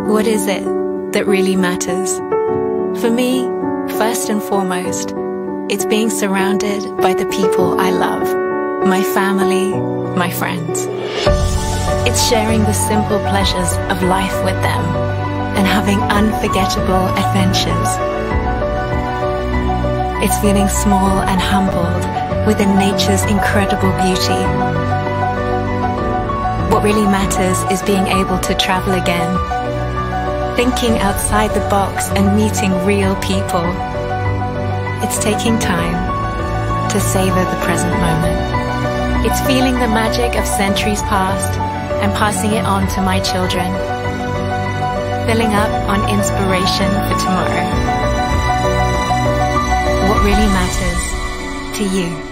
What is it that really matters? For me, first and foremost, it's being surrounded by the people I love, my family, my friends. It's sharing the simple pleasures of life with them and having unforgettable adventures. It's feeling small and humbled within nature's incredible beauty. What really matters is being able to travel again, thinking outside the box and meeting real people. It's taking time to savor the present moment. It's feeling the magic of centuries past and passing it on to my children, filling up on inspiration for tomorrow. What really matters to you?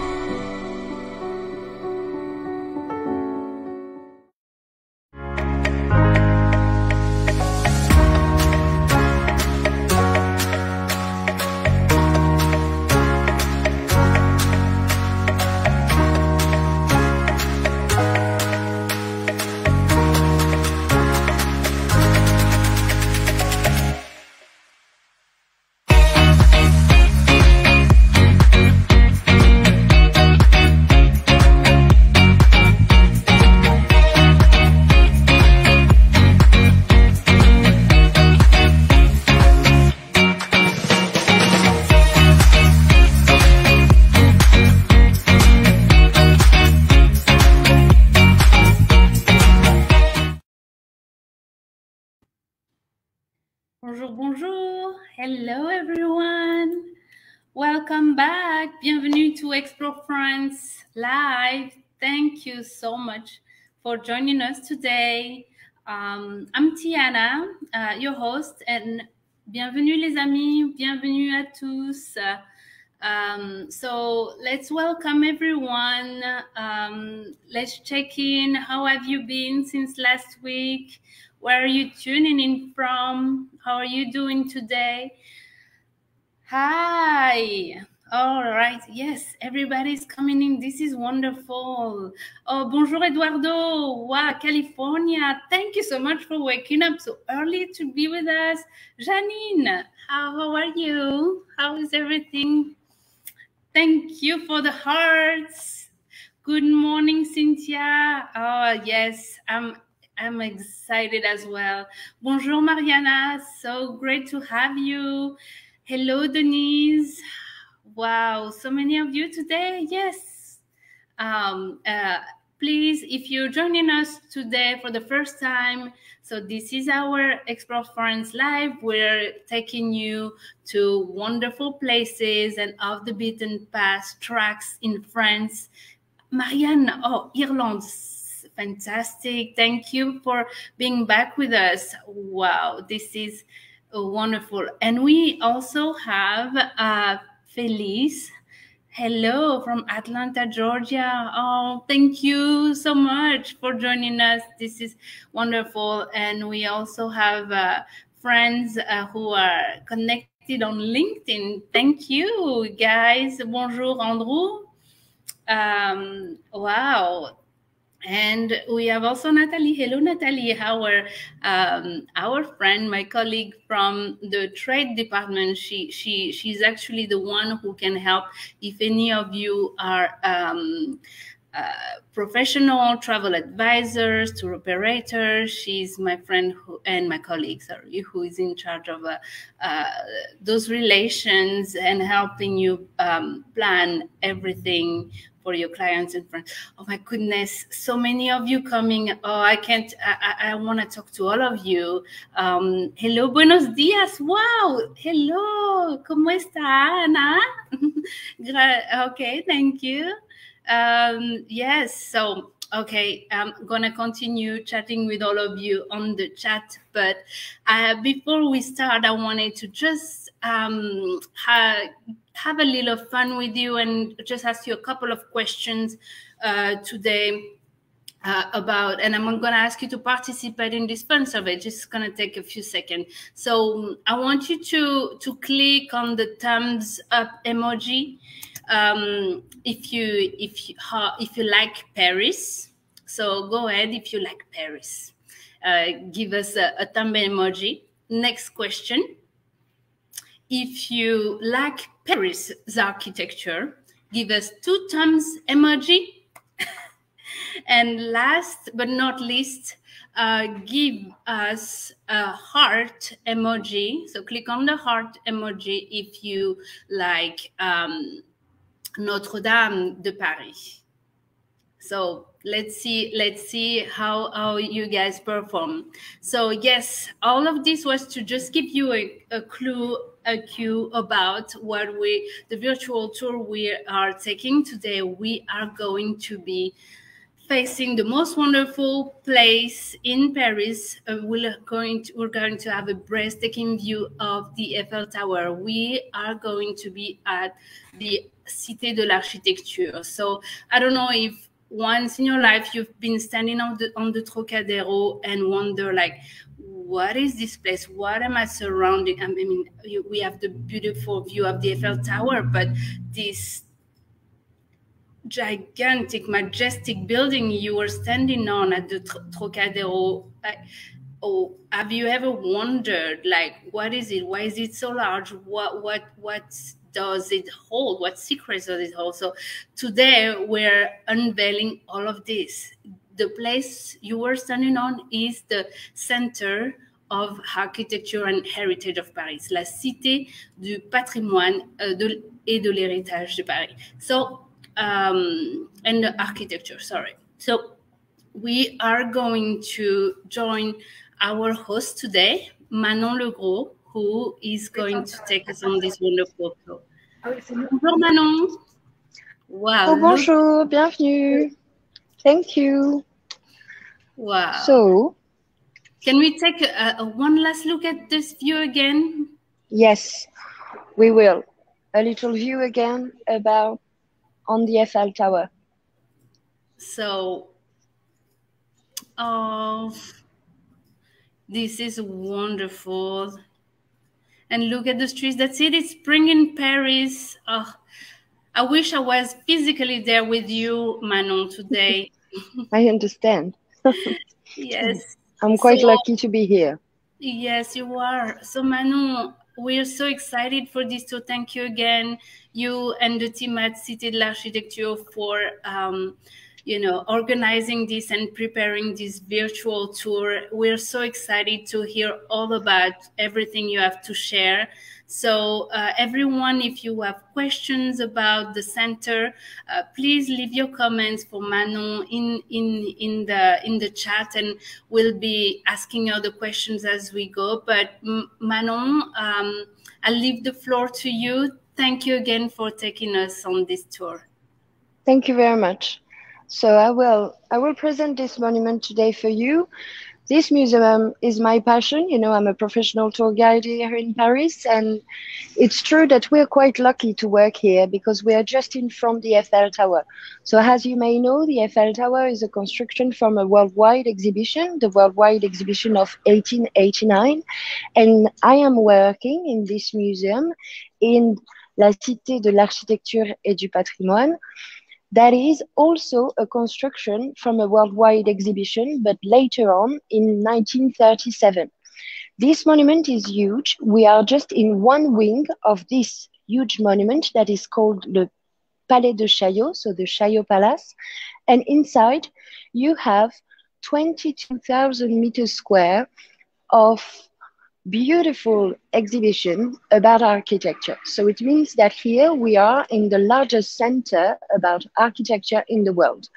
Bonjour, bonjour. Hello, everyone. Welcome back. Bienvenue to Explore France Live. Thank you so much for joining us today. I'm Tiana, your host, and bienvenue les amis, bienvenue à tous. So let's welcome everyone. Let's check in. How have you been since last week? Where are you tuning in from? How are you doing today? Hi. All right. Yes, everybody's coming in. This is wonderful. Oh, bonjour, Eduardo. Wow, California. Thank you so much for waking up so early to be with us. Janine, how are you? How is everything? Thank you for the hearts. Good morning, Cynthia. Oh, yes, I'm excited as well. Bonjour, Mariana. So great to have you. Hello, Denise. Wow, so many of you today. Yes. Please, if you're joining us today for the first time, so this is our Explore France Live. We're taking you to wonderful places and off the beaten path tracks in France. Marianne, oh, Ireland. Fantastic. Thank you for being back with us. Wow, this is wonderful. And we also have Felice. Hello from Atlanta, Georgia. Oh, thank you so much for joining us. This is wonderful. And we also have friends who are connected on LinkedIn. Thank you, guys. Bonjour, Andrew. Wow. And we have also Natalie. Hello, Natalie, our friend, my colleague from the trade department. She's actually the one who can help if any of you are professional travel advisors, tour operators. She's my friend and my colleague, sorry, who is in charge of those relations and helping you plan everything for your clients and friends. Oh my goodness, so many of you coming. Oh, I want to talk to all of you. Hello, buenos días. Wow, hello, ¿cómo está, Ana? Okay, thank you. Yes, so, okay, I'm going to continue chatting with all of you on the chat. But before we start, I wanted to just have a little fun with you and just ask you a couple of questions today about, and I'm going to ask you to participate in this fun survey. Just going to take a few seconds. So I want you to click on the thumbs up emoji if you like Paris. So go ahead if you like Paris. give us a thumb emoji. Next question. If you like Paris' architecture, give us 2 thumbs emoji. And last but not least, give us a heart emoji. So click on the heart emoji if you like Notre-Dame de Paris. So let's see how you guys perform. So yes, all of this was to just give you a cue about the virtual tour we are taking today. We are going to be facing the most wonderful place in Paris. We're going to have a breathtaking view of the Eiffel Tower. We are going to be at the Cité de l'Architecture. So I don't know if once in your life you've been standing on the Trocadero and wonder like, what is this place? What am I surrounding? I mean, we have the beautiful view of the Eiffel Tower, but this gigantic, majestic building you were standing on at the Trocadero. Have you ever wondered, like, what is it? Why is it so large? What does it hold? What secrets does it hold? So today we're unveiling all of this. The place you were standing on is the center of architecture and heritage of Paris, la Cité du patrimoine et de l'héritage de Paris. So and the architecture, sorry. So we are going to join our host today, Manon Legros, who is going to take us on this wonderful tour. Bonjour Manon. Wow. Oh, bonjour, bienvenue. Thank you. Wow. So, can we take one last look at this view again? Yes, we will. A little view again on the Eiffel Tower. So, this is wonderful. And look at the streets. That's it. It's spring in Paris. Oh, I wish I was physically there with you, Manon, today. I understand. Yes. I'm quite lucky to be here. Yes, you are. So, Manon, we're so excited for this tour. Thank you again, you and the team at Cité de l'Architecture for organizing this and preparing this virtual tour. We're so excited to hear all about everything you have to share. So everyone, if you have questions about the center, please leave your comments for Manon in the chat, and we'll be asking her the questions as we go. But Manon, I'll leave the floor to you. Thank you again for taking us on this tour. Thank you very much. So I will present this monument today for you. This museum is my passion. You know, I'm a professional tour guide here in Paris, and it's true that we're quite lucky to work here because we are just in front of the Eiffel Tower. So as you may know, the Eiffel Tower is a construction from a worldwide exhibition, the worldwide exhibition of 1889. And I am working in this museum in la Cité de l'Architecture et du Patrimoine. That is also a construction from a worldwide exhibition, but later on in 1937. This monument is huge. We are just in one wing of this huge monument that is called the Palais de Chaillot, so the Chaillot Palace. And inside, you have 22,000 meters square of beautiful exhibition about architecture. So it means that here we are in the largest center about architecture in the world.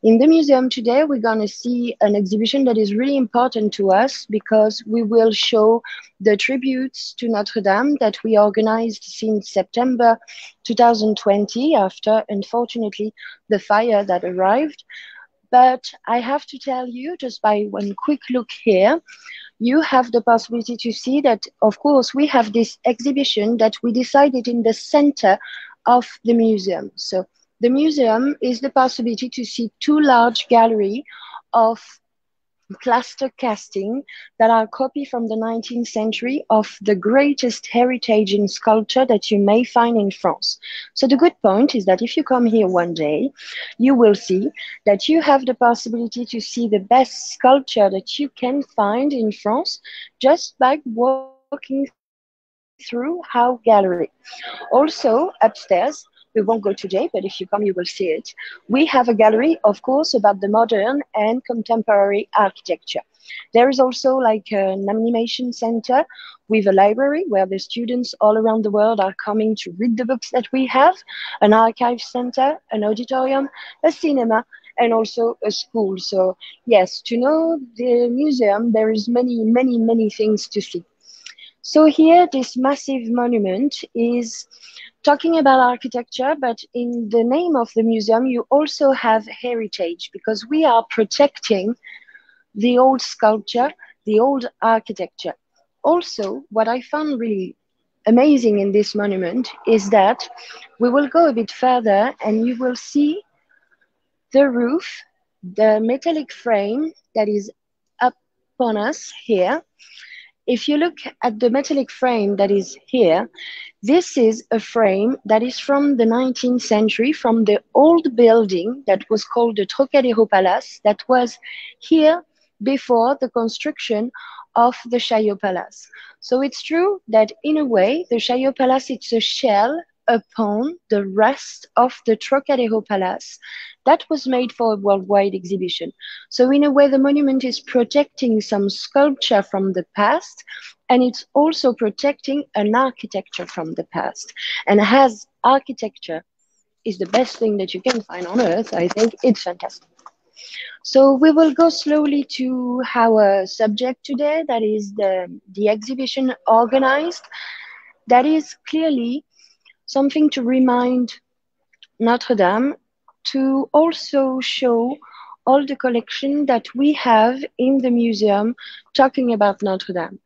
In the museum today, we're going to see an exhibition that is really important to us because we will show the tributes to Notre-Dame that we organized since September 2020 after, unfortunately, the fire that arrived. But I have to tell you, just by one quick look here, you have the possibility to see that, of course, we have this exhibition that we decided in the center of the museum. So the museum is the possibility to see two large galleries of plaster casting that are a copy from the 19th century of the greatest heritage in sculpture that you may find in France. So the good point is that if you come here one day, you will see that you have the possibility to see the best sculpture that you can find in France just by walking through our gallery. Also, upstairs, we won't go today, but if you come, you will see it. We have a gallery, of course, about the modern and contemporary architecture. There is also like an animation center with a library where the students all around the world are coming to read the books that we have, an archive center, an auditorium, a cinema, and also a school. So yes, to know the museum, there is many, many, many things to see. So here, this massive monument is talking about architecture, but in the name of the museum, you also have heritage because we are protecting the old sculpture, the old architecture. Also, what I found really amazing in this monument is that we will go a bit further and you will see the roof, the metallic frame that is up on us here. If you look at the metallic frame that is here, this is a frame that is from the 19th century, from the old building that was called the Trocadéro Palace, that was here before the construction of the Chaillot Palace. So it's true that in a way, the Chaillot Palace, it's a shell upon the rest of the Trocadéro Palace that was made for a worldwide exhibition. So in a way, the monument is protecting some sculpture from the past, and it's also protecting an architecture from the past. And as architecture is the best thing that you can find on earth, I think it's fantastic. So we will go slowly to our subject today, that is the exhibition organized. That is clearly something to remind Notre-Dame, to also show all the collection that we have in the museum talking about Notre-Dame.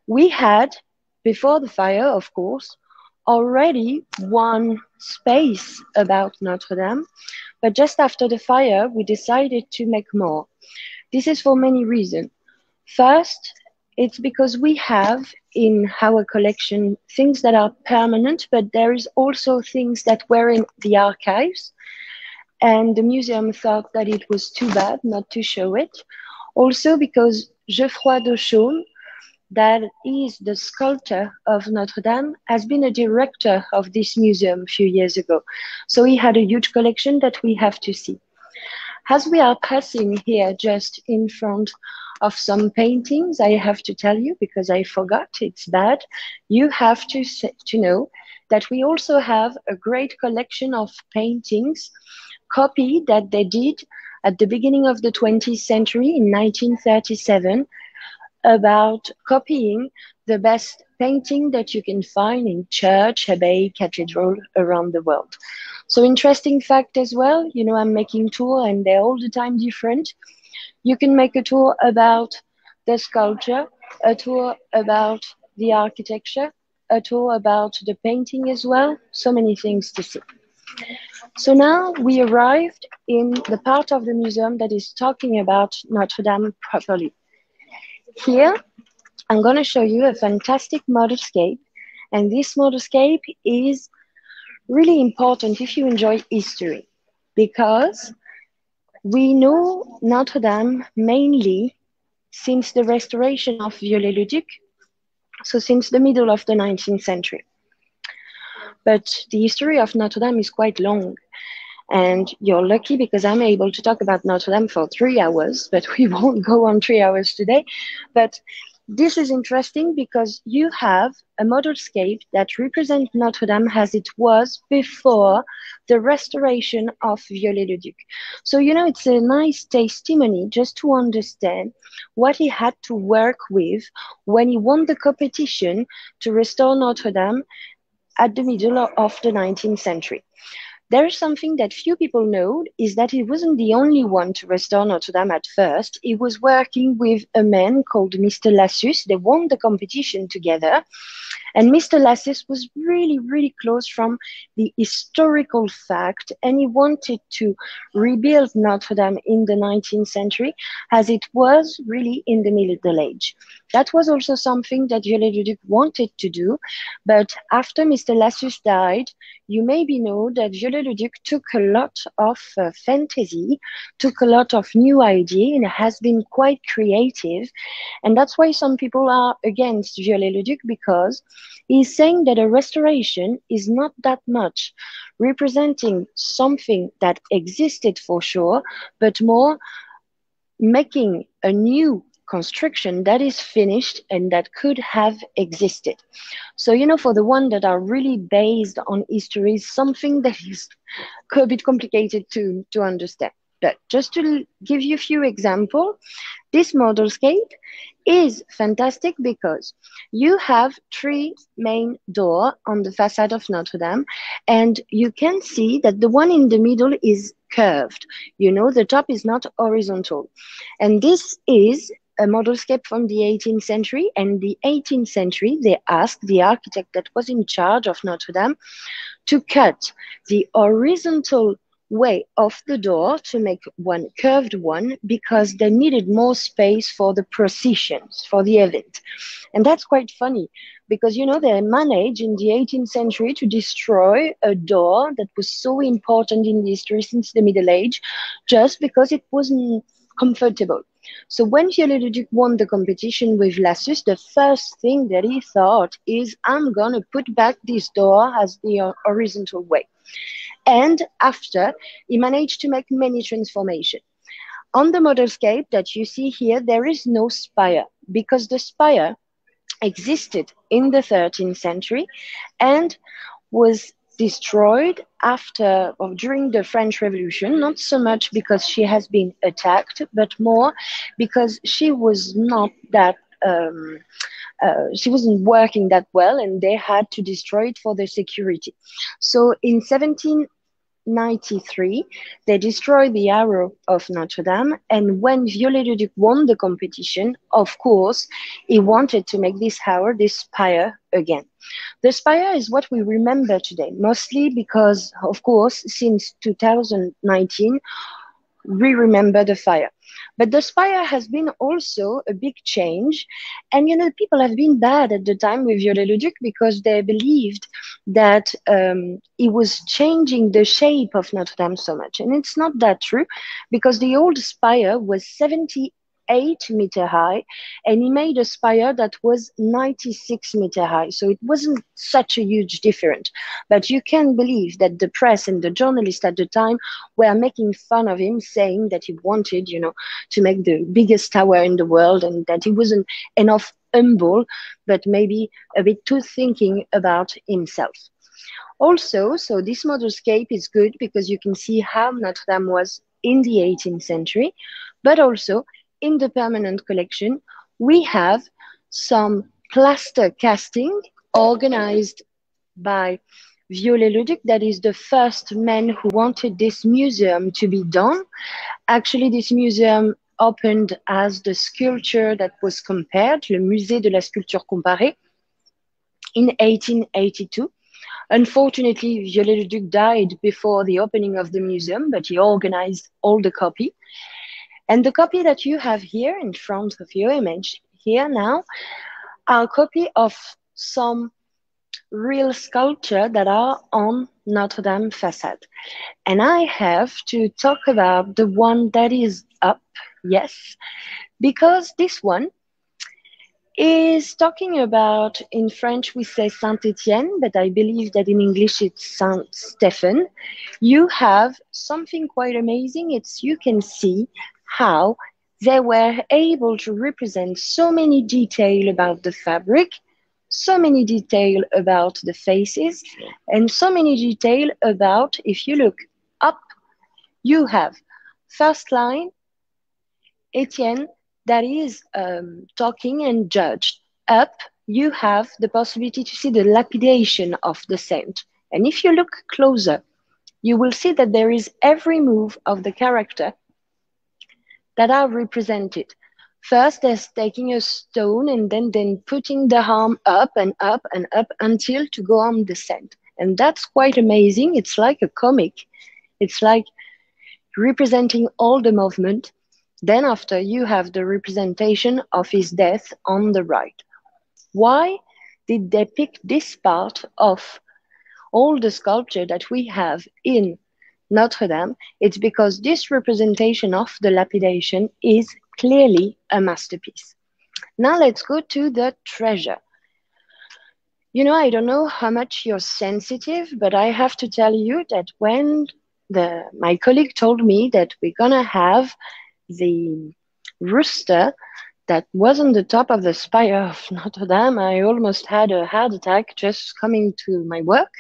We had, before the fire, of course, already one space about Notre-Dame, but just after the fire, we decided to make more. This is for many reasons. First, it's because we have in our collection things that are permanent, but there is also things that were in the archives. And the museum thought that it was too bad not to show it. Also because Geoffroy d'Auchaume, that is the sculptor of Notre-Dame, has been a director of this museum a few years ago. So he had a huge collection that we have to see. As we are passing here just in front of some paintings, I have to tell you, because I forgot, it's bad, you have to know that we also have a great collection of paintings, copy that they did at the beginning of the 20th century in 1937, about copying the best painting that you can find in church, abbey, cathedral around the world. So interesting fact as well, you know, I'm making tour and they're all the time different. You can make a tour about the sculpture, a tour about the architecture, a tour about the painting as well. So many things to see. So now we arrived in the part of the museum that is talking about Notre-Dame properly. Here, I'm going to show you a fantastic modelscape. And this modelscape is really important if you enjoy history, because we know Notre-Dame mainly since the restoration of Viollet-le-Duc, so since the middle of the 19th century. But the history of Notre-Dame is quite long. And you're lucky because I'm able to talk about Notre-Dame for 3 hours, but we won't go on 3 hours today. But this is interesting because you have a modelscape that represents Notre-Dame as it was before the restoration of Viollet-le-Duc. So, you know, it's a nice testimony just to understand what he had to work with when he won the competition to restore Notre-Dame at the middle of the 19th century. There is something that few people know, is that he wasn't the only one to restore Notre-Dame at first. He was working with a man called Mr. Lassus. They won the competition together. And Mr. Lassus was really, really close from the historical fact, and he wanted to rebuild Notre Dame in the 19th century as it was really in the Middle Age. That was also something that Viollet-le-Duc wanted to do, but after Mr. Lassus died, you maybe know that Viollet-le-Duc took a lot of fantasy, took a lot of new idea, and has been quite creative. And that's why some people are against Viollet-le-Duc, because he's saying that a restoration is not that much representing something that existed for sure, but more making a new construction that is finished and that could have existed. So, you know, for the one that are really based on history, something that is a bit complicated to understand. But just to give you a few examples, this modelscape is fantastic because you have three main doors on the facade of Notre Dame, and you can see that the one in the middle is curved. You know, the top is not horizontal. And this is a modelscape from the 18th century. And the 18th century, they asked the architect that was in charge of Notre Dame to cut the horizontal way of the door to make one curved one, because they needed more space for the processions, for the event. And that's quite funny because, you know, they managed in the 18th century to destroy a door that was so important in the history since the Middle Age, just because it wasn't comfortable. So when Viollet-le-Duc won the competition with Lassus, the first thing that he thought is, I'm going to put back this door as the horizontal way. And after, he managed to make many transformations. On the modelscape that you see here, there is no spire, because the spire existed in the 13th century and was destroyed after or during the French Revolution, not so much because she has been attacked, but more because she was not that she wasn't working that well, and they had to destroy it for the security. So in 1793, they destroyed the arrow of Notre Dame, and when Viollet-le-Duc won the competition, of course, he wanted to make this arrow, this spire again. The spire is what we remember today, mostly because, of course, since 2019, we remember the fire. But the spire has been also a big change. And, you know, people have been bad at the time with Viollet-le-Duc because they believed that it was changing the shape of Notre Dame so much. And it's not that true, because the old spire was 78-meter high, and he made a spire that was 96-meter high. So it wasn't such a huge difference. But you can believe that the press and the journalists at the time were making fun of him, saying that he wanted, you know, to make the biggest tower in the world, and that he wasn't enough humble, but maybe a bit too thinking about himself. Also, so this modelscape is good because you can see how Notre Dame was in the 18th century, but also in the permanent collection, we have some plaster casting organized by Viollet-le-Duc. That is the first man who wanted this museum to be done. Actually, this museum opened as the sculpture that was compared, le Musée de la Sculpture Comparée, in 1882. Unfortunately, Viollet-le-Duc died before the opening of the museum, but he organized all the copy. And the copy that you have here in front of your image here now are a copy of some real sculpture that are on Notre Dame facade. And I have to talk about the one that is up, yes, because this one is talking about, in French we say Saint-Étienne, but I believe that in English it's Saint-Stephen. You have something quite amazing. It's, you can see how they were able to represent so many details about the fabric, so many details about the faces, and so many details about, if you look up, you have first line, Etienne, that is talking and judged. Up, you have the possibility to see the lapidation of the saint. And if you look closer, you will see that there is every move of the character that are represented. First, there's taking a stone and then putting the arm up and up and up until to go on descent. And that's quite amazing. It's like a comic. It's like representing all the movement. Then after you have the representation of his death on the right. Why did they pick this part of all the sculpture that we have in Notre-Dame? It's because this representation of the lapidation is clearly a masterpiece. Now let's go to the treasure. You know, I don't know how much you're sensitive, but I have to tell you that when my colleague told me that we're gonna have the rooster that was on the top of the spire of Notre Dame, I almost had a heart attack just coming to my work.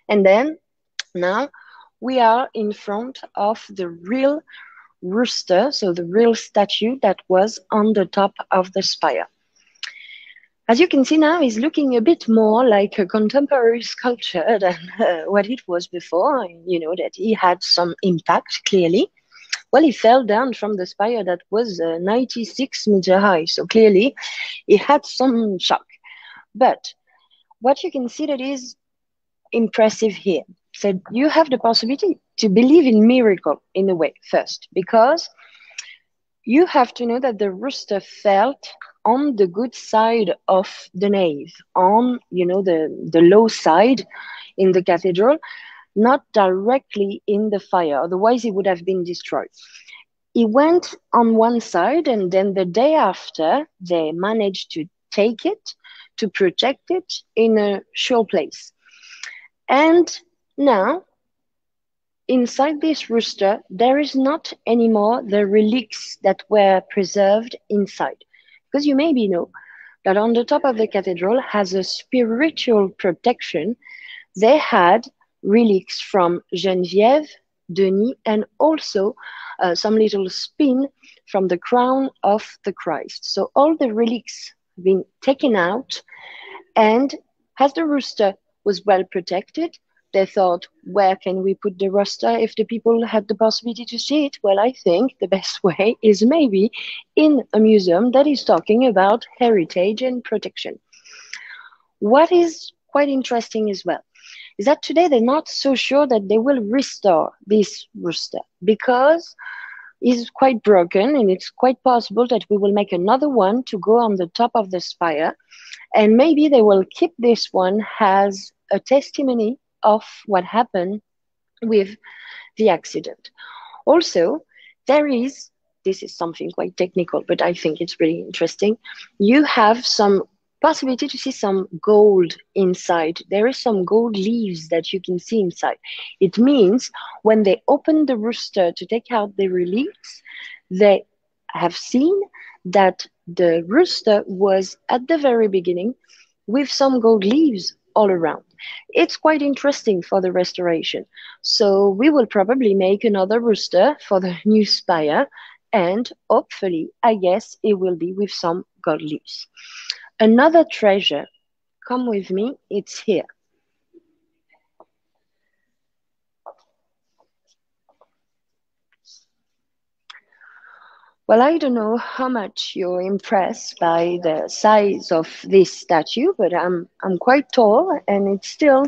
And then now we are in front of the real rooster, so the real statue that was on the top of the spire. As you can see now, he's looking a bit more like a contemporary sculpture than what it was before. You know that he had some impact, clearly. Well, he fell down from the spire that was 96 meters high, so clearly he had some shock. But what you can see that is impressive here. So you have the possibility to believe in miracle in a way first, because you have to know that the rooster felt on the good side of the nave, on the low side in the cathedral, not directly in the fire, otherwise it would have been destroyed. He went on one side, and then the day after they managed to take it, to protect it in a sure place. And now inside this rooster, there is not anymore the relics that were preserved inside. Because you maybe know that on the top of the cathedral has a spiritual protection. They had relics from Geneviève, Denis, and also some little spin from the crown of the Christ. So all the relics have been taken out, and as the rooster was well protected, they thought, where can we put the rooster if the people had the possibility to see it? Well, I think the best way is maybe in a museum that is talking about heritage and protection. What is quite interesting as well is that today they're not so sure that they will restore this rooster because it's quite broken, and it's quite possible that we will make another one to go on the top of the spire, and maybe they will keep this one as a testimony of what happened with the accident. Also, this is something quite technical, but I think it's really interesting. You have some possibility to see some gold inside. There is some gold leaves that you can see inside. It means when they open the rooster to take out the relics, they have seen that the rooster was at the very beginning with some gold leaves all around. It's quite interesting for the restoration. So we will probably make another rooster for the new spire, and hopefully, I guess, it will be with some gold leaves. Another treasure, come with me, it's here. Well, I don't know how much you're impressed by the size of this statue, but I'm quite tall and it's still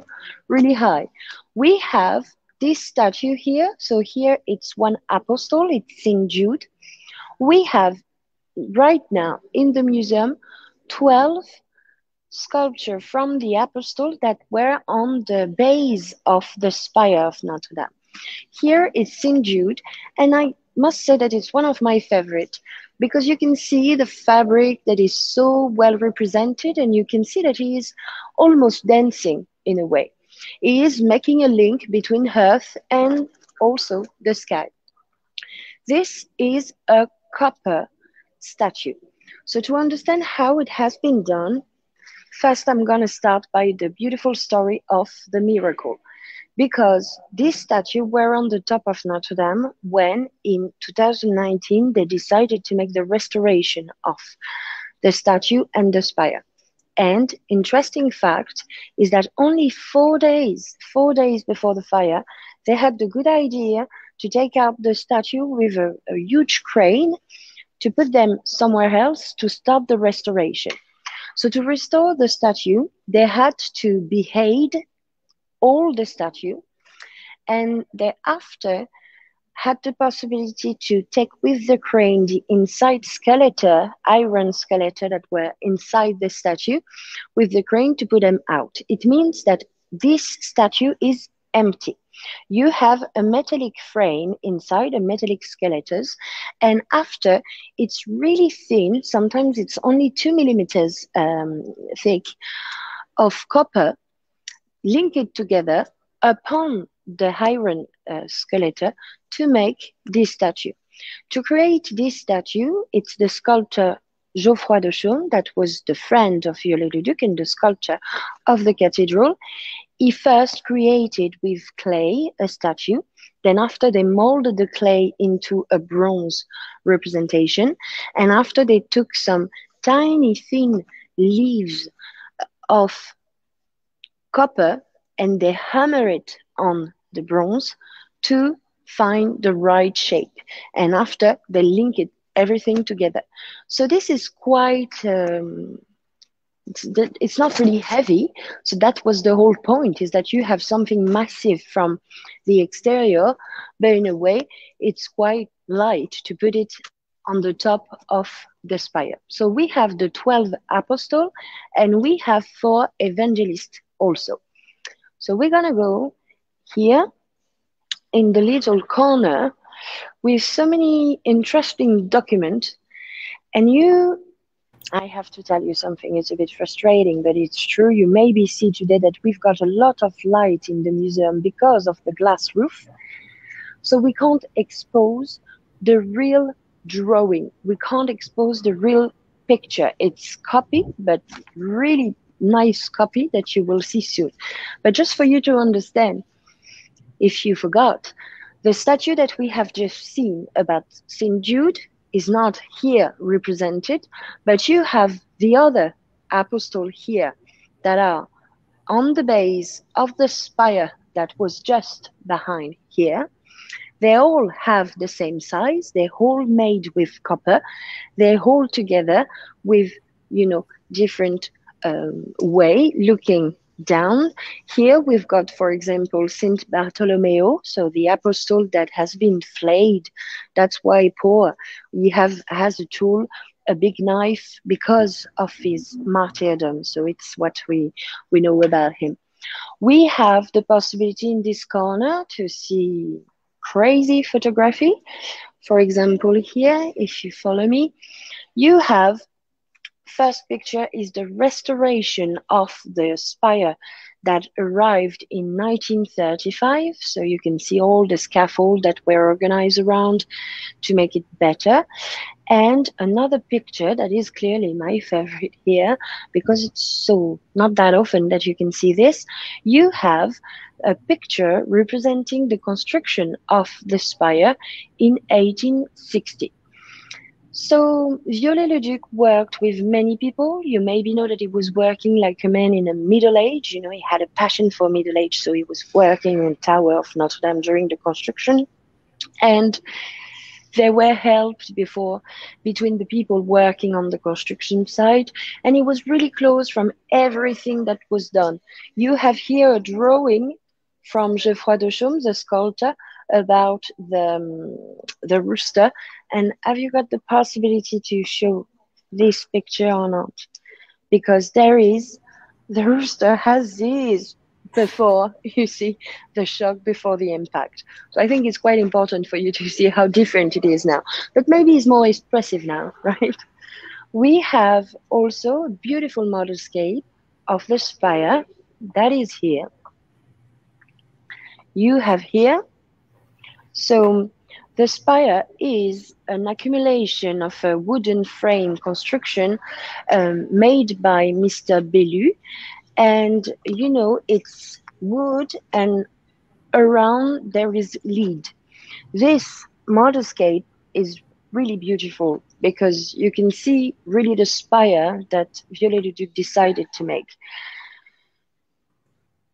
really high. We have this statue here. So here it's one apostle, it's St. Jude. We have right now in the museum 12 sculptures from the apostle that were on the base of the spire of Notre-Dame. Here is St. Jude, and I must say that it's one of my favorite because you can see the fabric that is so well represented, and you can see that he is almost dancing in a way. He is making a link between earth and also the sky. This is a copper statue. So to understand how it has been done, first I'm going to start by the beautiful story of the miracle. Because these statues were on the top of Notre Dame when in 2019 they decided to make the restoration of the statue and the spire. And interesting fact is that only 4 days before the fire, they had the good idea to take out the statue with a huge crane to put them somewhere else to start the restoration. So to restore the statue, they had to behead all the statue, and thereafter had the possibility to take with the crane the inside skeleton, iron skeleton that were inside the statue, with the crane to put them out. It means that this statue is empty. You have a metallic frame inside, a metallic skeleton, and after it's really thin, sometimes it's only 2 millimeters thick, of copper, link it together upon the iron skeleton to make this statue. To create this statue, it's the sculptor Geoffroy de Chaume, that was the friend of Viollet-le-Duc and the sculptor of the cathedral. He first created with clay a statue. Then after they molded the clay into a bronze representation. And after they took some tiny thin leaves of copper and they hammer it on the bronze to find the right shape. And after they link it everything together. So this is quite it's not really heavy. So that was the whole point, is that you have something massive from the exterior, but in a way it's quite light to put it on the top of the spire. So we have the 12 apostles and we have 4 evangelists also. So we're gonna go here in the little corner with so many interesting documents, and I have to tell you something, it's a bit frustrating, but it's true. You maybe see today that we've got a lot of light in the museum because of the glass roof. So we can't expose the real drawing. We can't expose the real picture. It's copy, but really nice copy that you will see soon. But just for you to understand, if you forgot, the statue that we have just seen about St. Jude is not here represented, but you have the other apostle here that are on the base of the spire that was just behind here. They all have the same size. They're all made with copper. They're all together with, different way looking down. Here we've got, for example, Saint Bartolomeo, so the apostle that has been flayed. That's why poor he has a tool, a big knife, because of his martyrdom. So it's what we know about him. We have the possibility in this corner to see crazy photography. For example, here, if you follow me, you have first picture is the restoration of the spire that arrived in 1935. So you can see all the scaffold that were organized around to make it better. And another picture that is clearly my favorite here, because it's so not that often that you can see this. You have a picture representing the construction of the spire in 1860. So Viollet-le-Duc worked with many people. You maybe know that he was working like a man in a middle age. He had a passion for middle age, so he was working in the Tower of Notre-Dame during the construction. And there were helped before between the people working on the construction site, and he was really close from everything that was done. You have here a drawing from Geoffroy de Chaume, the sculptor, about the rooster. And have you got the possibility to show this picture or not? Because the rooster has this before, you see, the shock before the impact. So I think it's quite important for you to see how different it is now. But maybe it's more expressive now, right? We have also a beautiful modelscape of the spire that is here. You have here. So the spire is an accumulation of a wooden frame construction made by Mr. Bellu. And, it's wood and around there is lead. This modelscape is really beautiful because you can see really the spire that Viollet-le-Duc decided to make.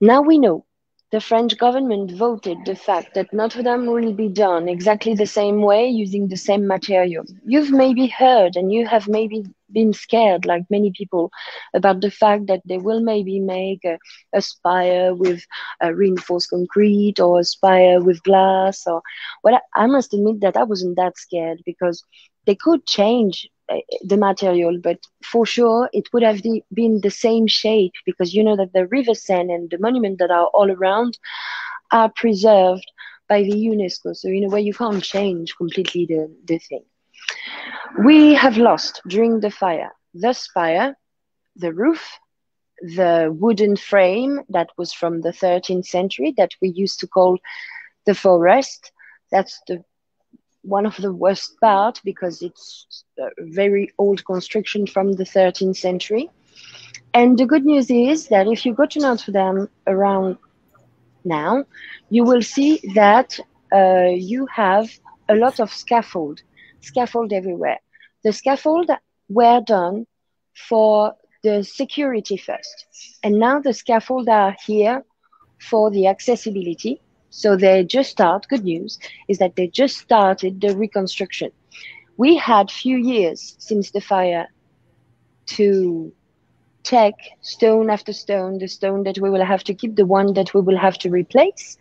Now we know the French government voted the fact that Notre Dame will be done exactly the same way using the same material. You've maybe heard and you have maybe been scared, like many people, about the fact that they will maybe make a spire with reinforced concrete or a spire with glass. Or well, I must admit that I wasn't that scared because they could change the material, but for sure it would have been the same shape, because you know that the river Seine and the monument that are all around are preserved by the UNESCO. So in a way you can't change completely the thing. We have lost during the fire the spire, the roof, the wooden frame that was from the 13th century that we used to call the forest. That's the one of the worst part because it's a very old construction from the 13th century. And the good news is that if you go to Notre Dame around now, you will see that you have a lot of scaffold everywhere. The scaffold were done for the security first, and now the scaffold are here for the accessibility. So they just start, good news is that they just started the reconstruction. We had few years since the fire to check stone after stone, the stone that we will have to keep, the one that we will have to replace.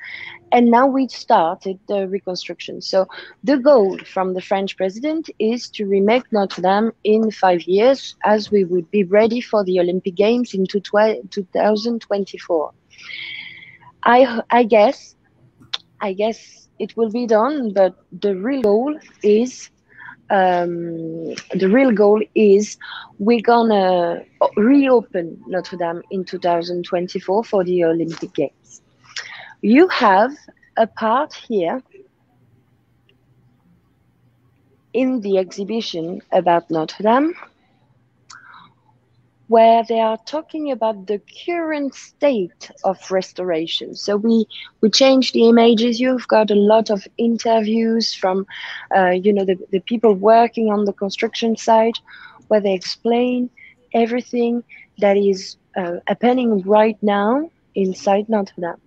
And now we started the reconstruction. So the goal from the French president is to remake Notre Dame in 5 years, as we would be ready for the Olympic Games in 2024. I guess it will be done, but the real goal is we're gonna reopen Notre Dame in 2024 for the Olympic Games. You have a part here in the exhibition about Notre Dame where they are talking about the current state of restoration. So we changed the images. You've got a lot of interviews from, the people working on the construction site, where they explain everything that is happening right now inside Notre Dame.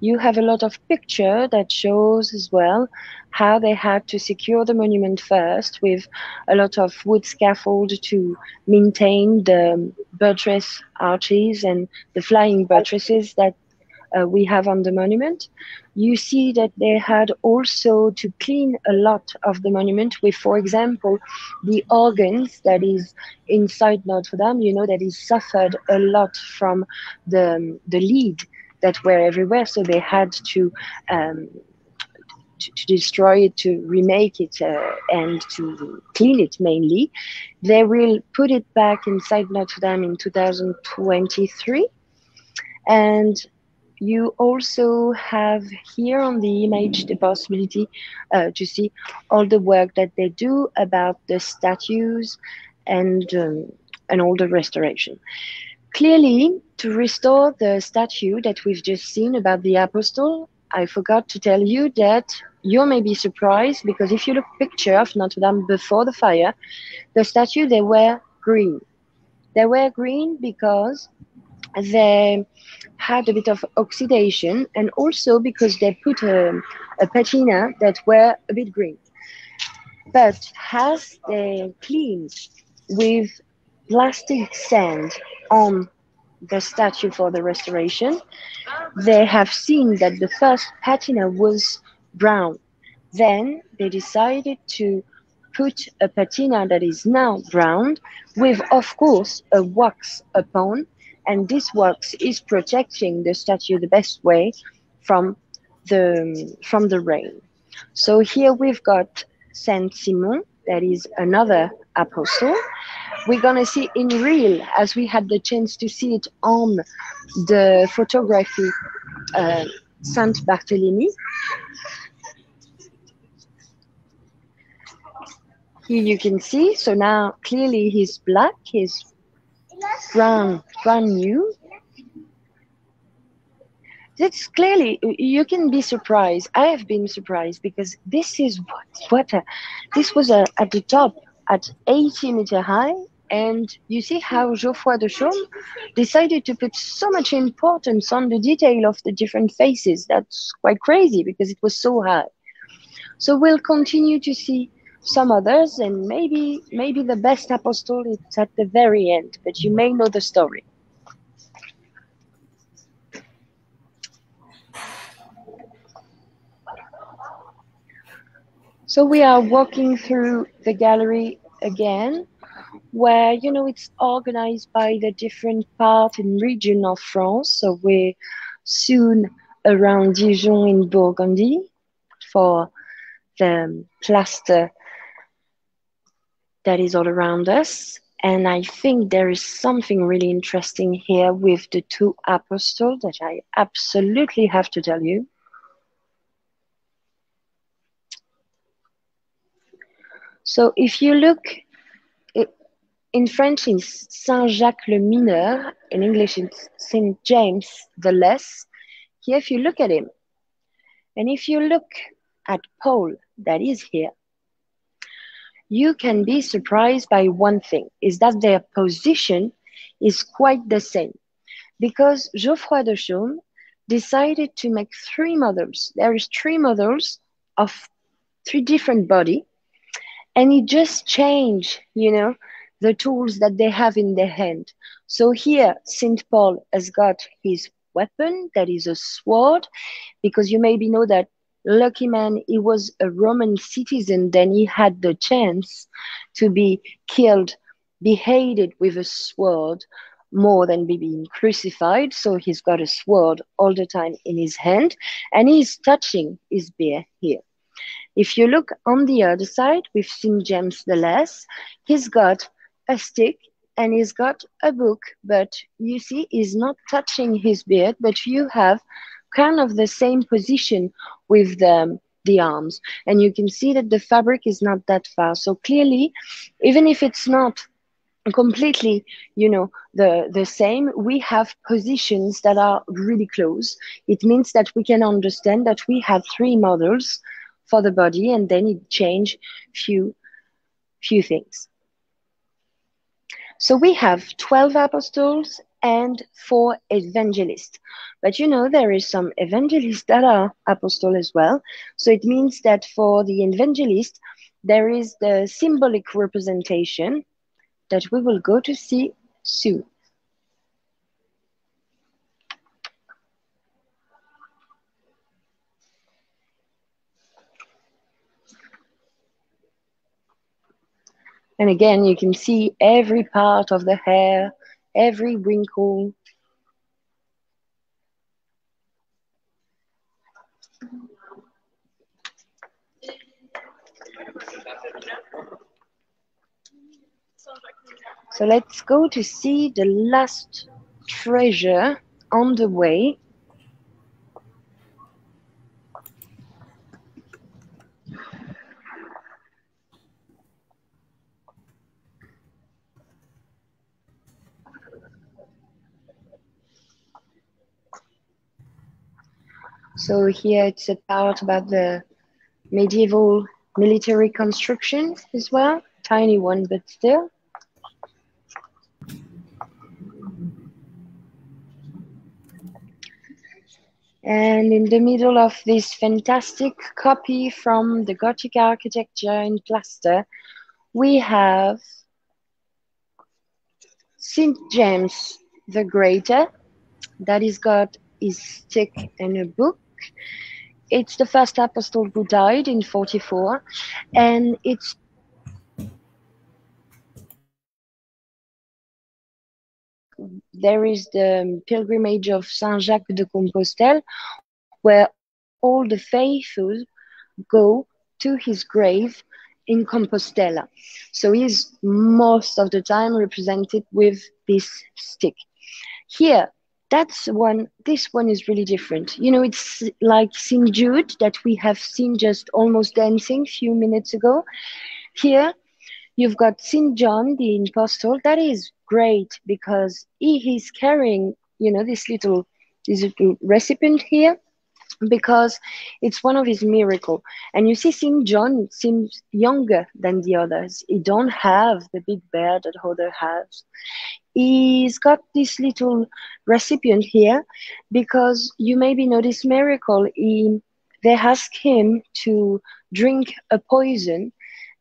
You have a lot of picture that shows as well how they had to secure the monument first with a lot of wood scaffold to maintain the buttress arches and the flying buttresses that we have on the monument. You see that they had also to clean a lot of the monument with, for example, the organs that is inside Notre Dame, that is suffered a lot from the lead that were everywhere, so they had to destroy it, to remake it, and to clean it mainly. They will put it back inside Notre Dame in 2023. And you also have here on the image the possibility to see all the work that they do about the statues and all the restoration. Clearly, to restore the statue that we've just seen about the apostle, I forgot to tell you that you may be surprised, because if you look at a picture of Notre Dame before the fire, the statue, they were green. They were green because they had a bit of oxidation, and also because they put a patina that were a bit green. But as they cleaned with plastic sand on the statue for the restoration, they have seen that the first patina was brown. Then they decided to put a patina that is now brown with, of course, a wax upon, and this wax is protecting the statue the best way from the rain. So here we've got Saint Simon, that is another apostle. We're gonna see in real, as we had the chance to see it on the photography, Saint Barthélemy. Here you can see, so now clearly he's black, he's brand new. That's clearly, you can be surprised. I have been surprised because this is this was at the top at 80 meter high, And you see how Geoffroy de Chaume decided to put so much importance on the detail of the different faces. That's quite crazy because it was so high. So we'll continue to see some others, and maybe the best apostle is at the very end, but you may know the story. So we are walking through the gallery again, where, you know, it's organized by the different part and region of France. So we're soon around Dijon in Burgundy for the plaster that is all around us. And I think there is something really interesting here with the two apostles that I absolutely have to tell you. So if you look, in French it's Saint-Jacques le Mineur, in English it's Saint James the Less. Here, if you look at him, and if you look at Paul that is here, you can be surprised by one thing, is that their position is quite the same. Because Geoffroy de Chaume decided to make three models. There is three models of three different bodies, and he just changed, you know, the tools that they have in their hand. So here, Saint Paul has got his weapon, that is a sword, because you maybe know that lucky man, he was a Roman citizen, then he had the chance to be killed, beheaded with a sword, more than being crucified. So he's got a sword all the time in his hand, and he's touching his beard here. If you look on the other side with St. James the Less, he's got a stick and he's got a book, but you see he's not touching his beard, but you have kind of the same position with the arms. And you can see that the fabric is not that far. So clearly, even if it's not completely, you know, the same, we have positions that are really close. It means that we can understand that we have three models for the body, and then it change few things. So we have 12 apostles and 4 evangelists. But you know, there is some evangelists that are apostles as well. So it means that for the evangelist, there is the symbolic representation that we will go to see soon. And again, you can see every part of the hair, every wrinkle. So let's go to see the last treasure on the way. So here it's a part about the medieval military construction as well. Tiny one, but still. And in the middle of this fantastic copy from the Gothic architecture in plaster, we have St. James the Greater, that is got his stick and a book. It's the first apostle who died in 44, and it's there is the pilgrimage of Saint Jacques de Compostelle, where all the faithful go to his grave in Compostela. So he's most of the time represented with this stick. Here, this one is really different. You know, it's like St. Jude that we have seen just almost dancing a few minutes ago. Here, you've got St. John, the apostle. That is great because he is carrying, you know, this little recipient here. because it's one of his miracle. And you see, St. John seems younger than the others. He don't have the big beard that other has. He's got this little recipient here because you maybe know this miracle. They asked him to drink a poison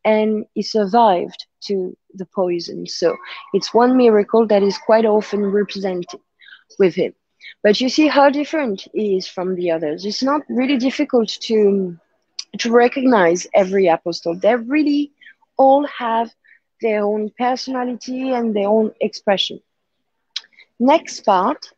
and he survived to the poison. So it's one miracle that is quite often represented with him. But you see how different he is from the others. It's not really difficult to recognize every apostle. They really all have their own personality and their own expression. Next part.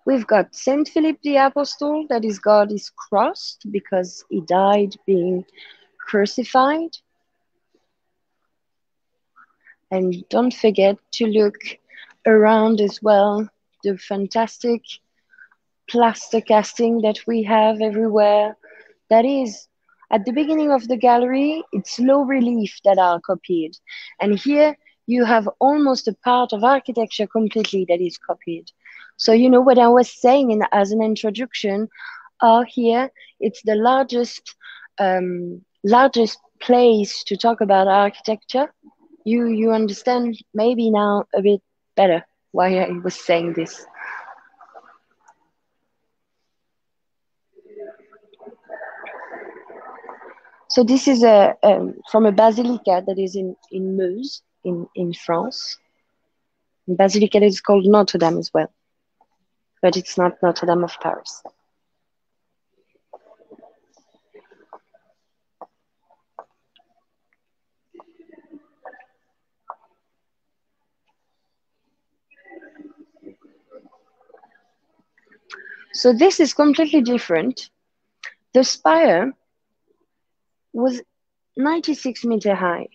We've got Saint Philip the Apostle, that is God is crossed because he died being crucified. And don't forget to look around as well, the fantastic plaster casting that we have everywhere. That is, at the beginning of the gallery, it's low relief that are copied. And here you have almost a part of architecture completely that is copied. So you know what I was saying as an introduction, here it's the largest place to talk about architecture. You understand maybe now a bit better why I was saying this. So this is from a basilica that is in Meuse, in France. And basilica is called Notre-Dame as well, but it's not Notre-Dame of Paris. So this is completely different. The spire was 96 meters high.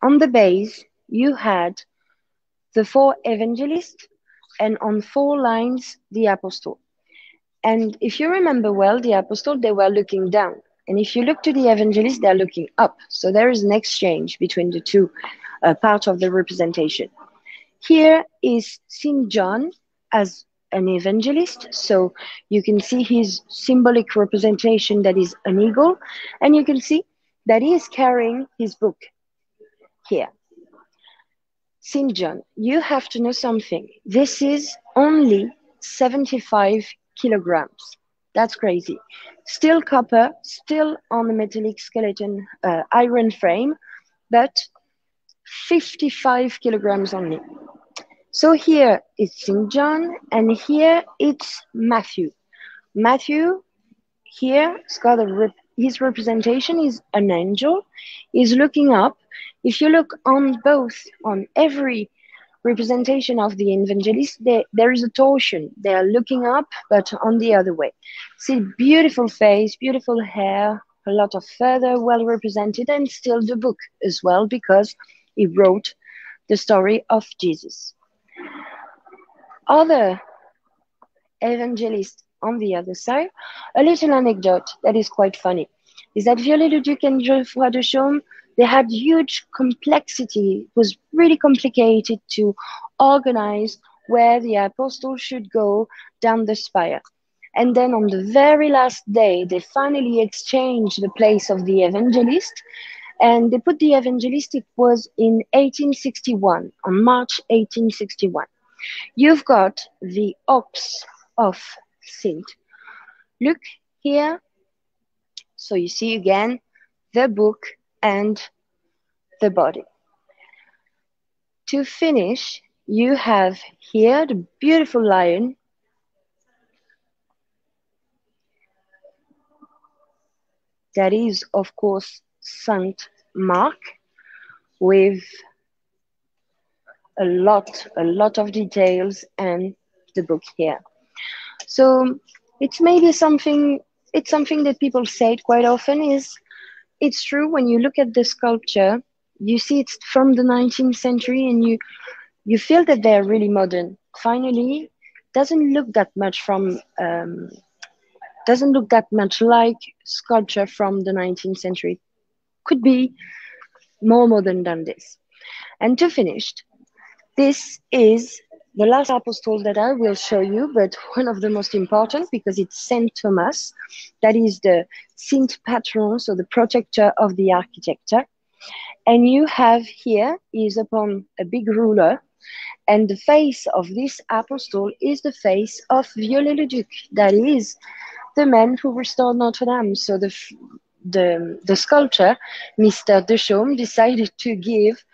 On the base, you had the 4 evangelists, and on 4 lines, the apostle. And if you remember well, the apostle, they were looking down. And if you look to the evangelists, they're looking up. So there is an exchange between the two parts of the representation. Here is St. John as an evangelist. So you can see his symbolic representation that is an eagle. And you can see that he is carrying his book here. St. John, you have to know something. This is only 75 kilograms. That's crazy. Still copper, still on the metallic skeleton iron frame, but 55 kilograms only. So here is St. John, and here it's Matthew. Matthew, here, his representation is an angel. He's looking up. If you look on every representation of the evangelist, there is a torsion. They are looking up, but on the other way. See, beautiful face, beautiful hair, a lot of feather, well represented, and still the book as well, because he wrote the story of Jesus. Other evangelists on the other side, a little anecdote that is quite funny is that Viollet-le-Duc and Geoffroy de Chaume, they had huge complexity. It was really complicated to organize where the apostle should go down the spire. And then on the very last day, they finally exchanged the place of the evangelist, and they put the evangelist, it was in 1861, on March 1861. You've got the ox of Saint Luke here. So you see again the book and the body. To finish, you have here the beautiful lion. That is, of course, Saint Mark, with a lot of details, and the book here. So it's maybe something that people say quite often is, it's true when you look at the sculpture, you see it's from the 19th century and you feel that they're really modern. Finally, doesn't look that much like sculpture from the 19th century. could be more modern than this. And to finish, this is the last apostle that I will show you, but one of the most important because it's Saint Thomas, that is the Saint Patron, so the protector of the architecture. And you have here is upon a big ruler, and the face of this apostle is the face of Viollet-le-Duc, that is the man who restored Notre-Dame. So the sculptor, Mr. Deschaumes, decided to give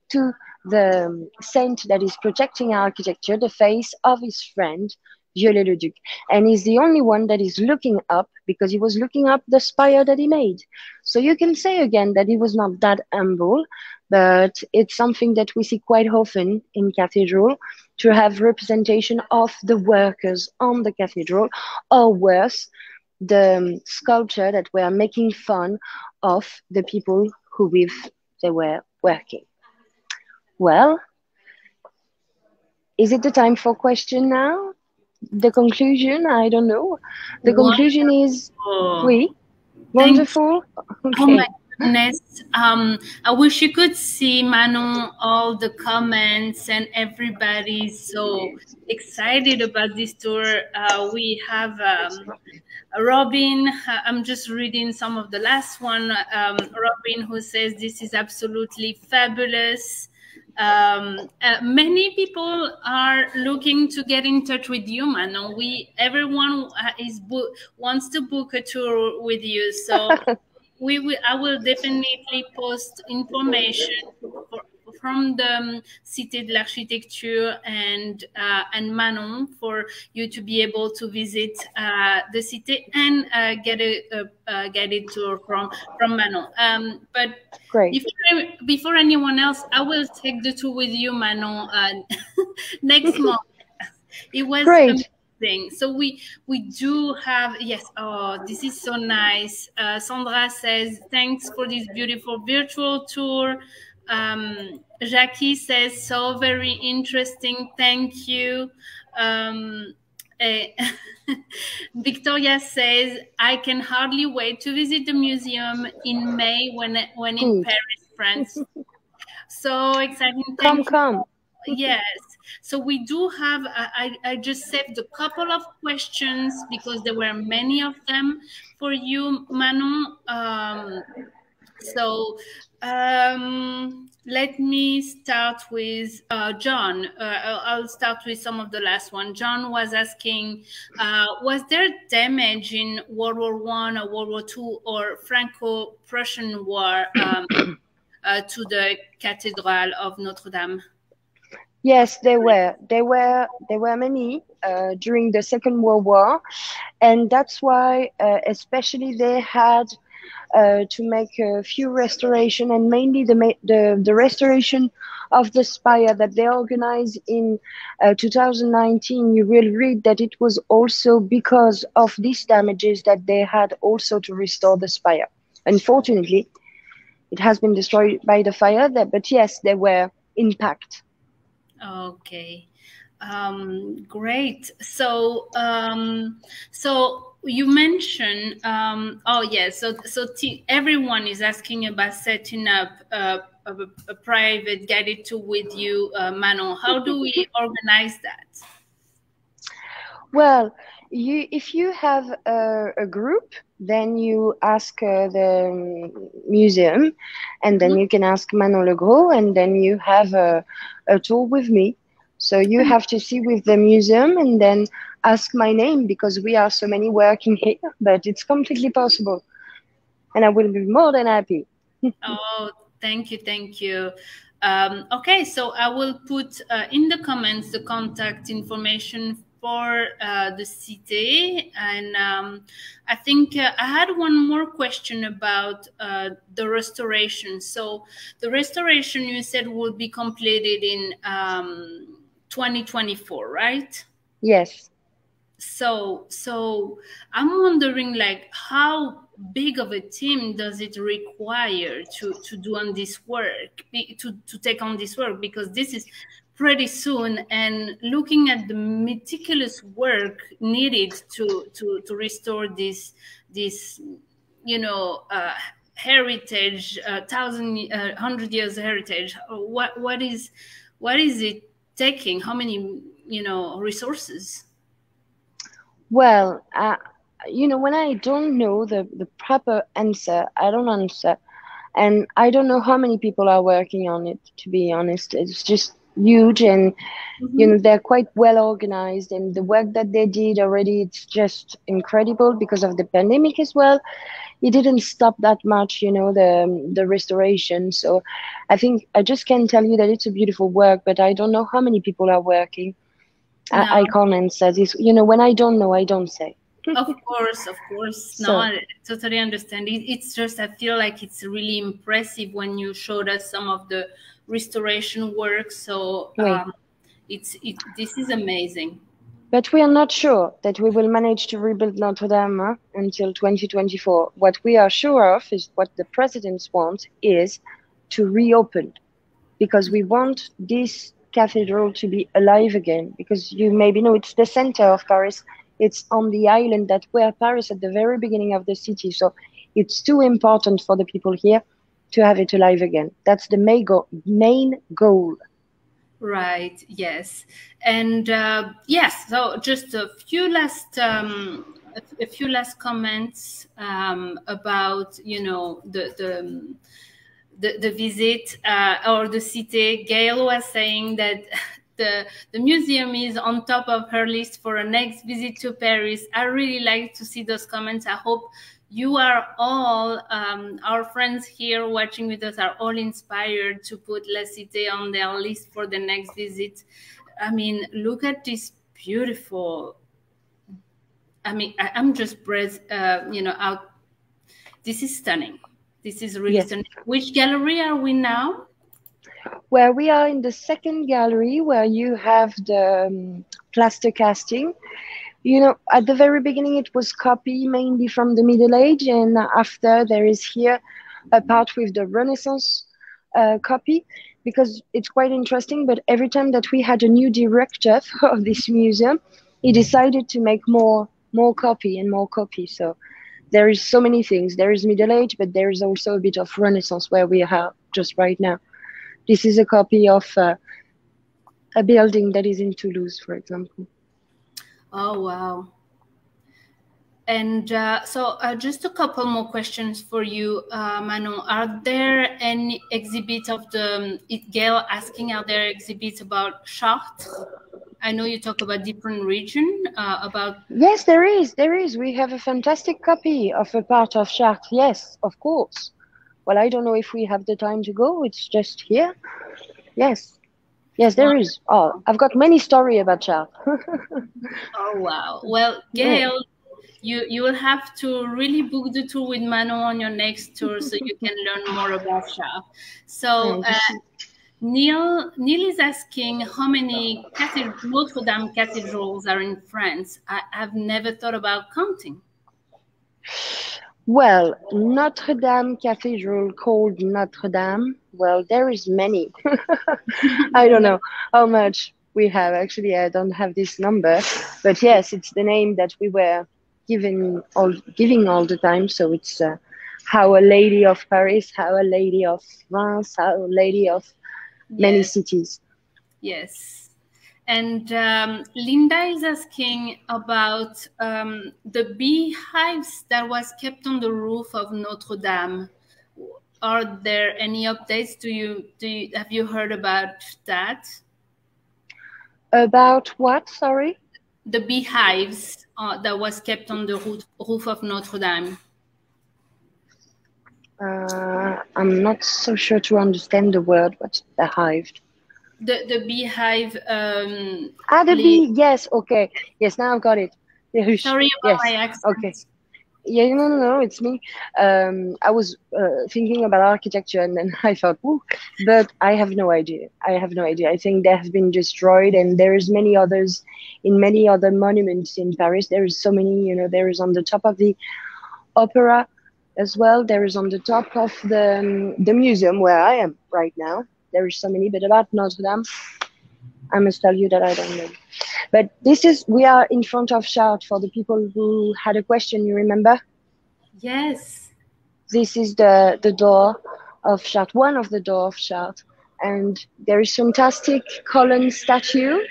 to the saint that is protecting architecture the face of his friend Viollet-le-Duc, and he's the only one that is looking up because he was looking up the spire that he made. So you can say again that he was not that humble, but it's something that we see quite often in cathedral, to have representation of the workers on the cathedral, or worse, the sculpture that were making fun of the people who with they were working. Well, is it the time for question now? The conclusion, I don't know. The conclusion is, oui, wonderful. Okay. Oh my goodness. I wish you could see, Manon, all the comments, and everybody's so excited about this tour. We have Robin, I'm just reading some of the last one. Robin, who says this is absolutely fabulous. Many people are looking to get in touch with you, Manon. Everyone wants to book a tour with you, so I will definitely post information from the Cité de l'Architecture and Manon for you to be able to visit the Cité and get a guided tour from Manon. But great. Before anyone else, I will take the tour with you, Manon, next month. It was great. Amazing. So we do have, yes. Oh, this is so nice. Sandra says thanks for this beautiful virtual tour. Jackie says so very interesting. Thank you. Victoria says I can hardly wait to visit the museum in May when in Paris, France. So exciting! Come. Yes. So we do have. I just saved a couple of questions because there were many of them for you, Manon. Let me start with John. I'll start with some of the last one. John was asking, was there damage in World War I or World War II or Franco-Prussian War to the Cathedral of Notre-Dame? Yes, there were many during the Second World War, and that's why especially they had to make a few restoration, and mainly the restoration of the spire that they organized in 2019. You will read that it was also because of these damages that they had also to restore the spire. Unfortunately, it has been destroyed by the fire, but yes, there were impact. Okay, great. So you mentioned, oh yes, so everyone is asking about setting up a private guided tour with you, Manon. How do we organize that? Well, if you have a group, then you ask the museum, and then you can ask Manon Legros, and then you have a tour with me. So you have to see with the museum and then ask my name, because we are so many working here, but it's completely possible. And I will be more than happy. Oh, thank you. Okay, so I will put in the comments the contact information for the Cité. And I think I had one more question about the restoration. So the restoration you said will be completed in 2024, right? Yes. So I'm wondering, like, how big of a team does it require to do on this work, to take on this work, because this is pretty soon, and looking at the meticulous work needed to restore this heritage, 100 years heritage. What is it taking? How many, resources? Well, when I don't know the proper answer, I don't answer. And I don't know how many people are working on it, to be honest. It's just huge, and they're quite well organized, and the work that they did already, it's just incredible because of the pandemic as well. It didn't stop that much, the restoration. So I think I just can tell you that it's a beautiful work, but I don't know how many people are working. No. I can't answer this. When I don't know, I don't say. Of course. No, I totally understand. It's just, I feel like it's really impressive when you showed us some of the restoration work. So this is amazing. But we are not sure that we will manage to rebuild Notre-Dame until 2024. What we are sure of is what the presidents want is to reopen, because we want this cathedral to be alive again. Because you maybe know it's the center of Paris. It's on the island that were Paris at the very beginning of the city. So it's too important for the people here to have it alive again. That's the main goal. Right. Yes. And yes. So just a few last comments about the visit or the Cité. Gail was saying that the museum is on top of her list for a next visit to Paris. I really like to see those comments. I hope you are all, our friends here watching with us are all inspired to put La Cité on their list for the next visit. I mean, look at this beautiful, I'm just out. This is stunning. This is really stunning. Which gallery are we now? Well, we are in the second gallery where you have the plaster casting. At the very beginning, it was copy mainly from the Middle Age. And after, there is here a part with the Renaissance copy, because it's quite interesting. But every time that we had a new director of this museum, he decided to make more copy and more copy. So there is so many things. There is Middle Age, but there is also a bit of Renaissance where we are just right now. This is a copy of a building that is in Toulouse, for example. Oh, wow. And so just a couple more questions for you, Manon. Are there any exhibits of Gail asking, are there exhibits about Chartres? I know you talk about different region, about... Yes, there is. We have a fantastic copy of a part of Chartres. Yes, of course. Well, I don't know if we have the time to go. It's just here. Yes, there is. Oh, I've got many stories about Chartres. Oh, wow. Well, Gail, you will have to really book the tour with Manon on your next tour so you can learn more about Chartres. So Neil is asking how many Notre-Dame cathedrals are in France. I've never thought about counting. Well, Notre-Dame Cathedral called Notre-Dame. Well, there is many. I don't know how much we have. Actually, I don't have this number. But yes, it's the name that we were giving all the time. So it's Our Lady of Paris, Our Lady of France, Our Lady of many cities. Yes. And Linda is asking about the beehives that was kept on the roof of Notre-Dame. Are there any updates? Have you heard about that? About what? Sorry. The beehives that was kept on the roof of Notre-Dame. I'm not so sure to understand the word. What's the hive? The beehive. The bee. Yes. Okay. Yes. Now I've got it. Sorry about my accent. Okay. Yeah. No. It's me. I was thinking about architecture, and then I thought, ooh, but I have no idea. I think they have been destroyed, and there is many others in many other monuments in Paris. There is so many. There is on the top of the opera as well. There is on the top of the museum where I am right now. There is so many, but about Notre-Dame, I must tell you that I don't know. But we are in front of Chartres for the people who had a question, you remember? Yes. this is the door of Chartres, one of the door of Chartres. And there is fantastic column statue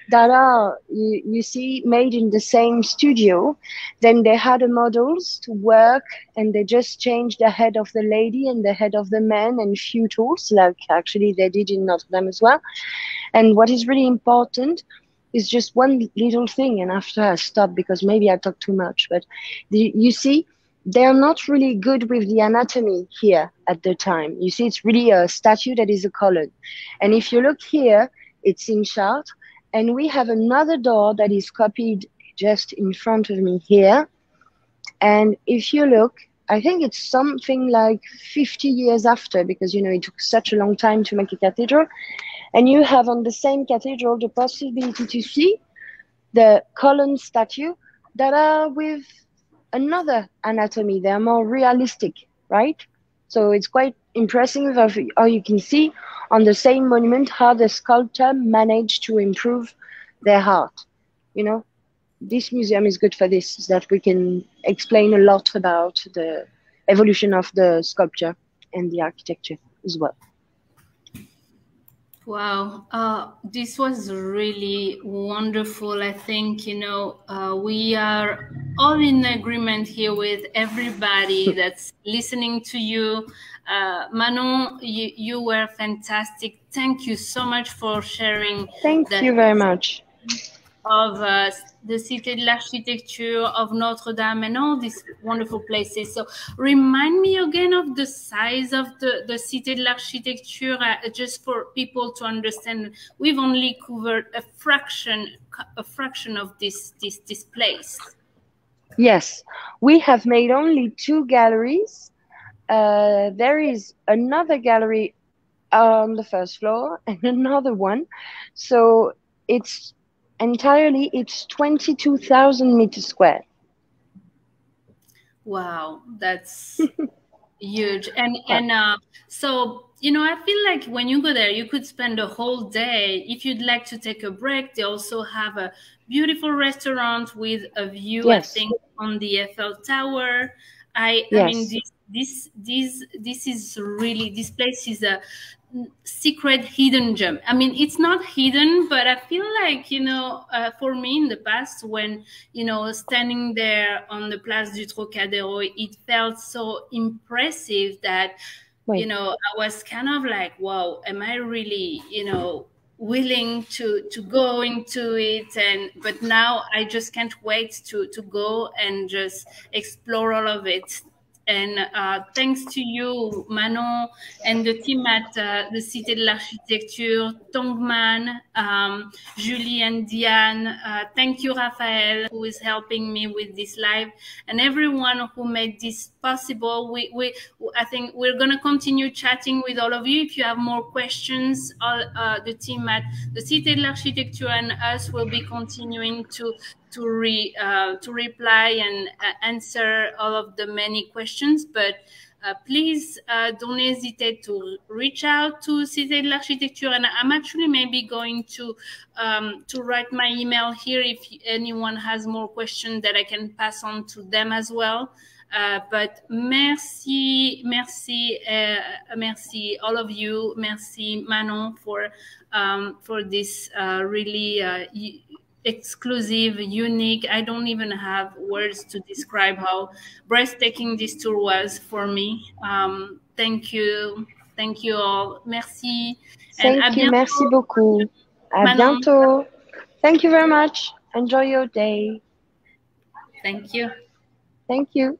that are, you see, made in the same studio. Then they had the models to work, and they just changed the head of the lady and the head of the man and few tools, like actually they did in Notre-Dame as well. And what is really important is just one little thing, and after I stop because maybe I talk too much, but you see, they're not really good with the anatomy here at the time. You see, it's really a statue that is a column. And if you look here, it's in Chartres, and we have another door that is copied just in front of me here. And if you look, I think it's something like 50 years after, because, you know, it took such a long time to make a cathedral. And you have on the same cathedral the possibility to see the column statue that are with another anatomy. They're more realistic, right? So it's quite impressive of how you can see on the same monument how the sculptor managed to improve their art. You know, this museum is good for this, is that we can explain a lot about the evolution of the sculpture and the architecture as well. Wow, this was really wonderful. I think, you know, we are all in agreement here with everybody that's listening to you. Manon, you were fantastic. Thank you so much for sharing. Thank you very much. Of the Cité de l'Architecture, of Notre-Dame, and all these wonderful places. So remind me again of the size of the Cité de l'Architecture, just for people to understand. We've only covered a fraction of this place. Yes, we have made only 2 galleries. There is another gallery on the first floor and another one. So it's 22,000 meters square. Wow, that's huge. And so, you know, I feel like when you go there, you could spend a whole day. If you'd like to take a break, they also have a beautiful restaurant with a view, yes, I think, on the Eiffel Tower. I mean, this is really, this place is a secret hidden gem. I mean, it's not hidden, but I feel like, you know, for me in the past, when, you know, standing there on the Place du Trocadero, it felt so impressive that, you know, I was kind of like, wow, am I really, you know, willing to go into it? But now I just can't wait to go and just explore all of it. And thanks to you, Manon, and the team at the Cité de l'Architecture, Tongman, Julie and Diane. Thank you, Raphael, who is helping me with this live, and everyone who made this possible. I think we're going to continue chatting with all of you. If you have more questions, the team at the Cité de l'Architecture and us will be continuing to reply and answer all of the many questions. But please don't hesitate to reach out to Cité de l'Architecture. And I'm actually maybe going to write my email here if anyone has more questions that I can pass on to them as well. But merci all of you. Merci Manon for this really exclusive, unique. I don't even have words to describe how breathtaking this tour was for me. Thank you all. Merci. Thank you. Merci beaucoup. À bientôt. Thank you very much. Enjoy your day. Thank you. Thank you.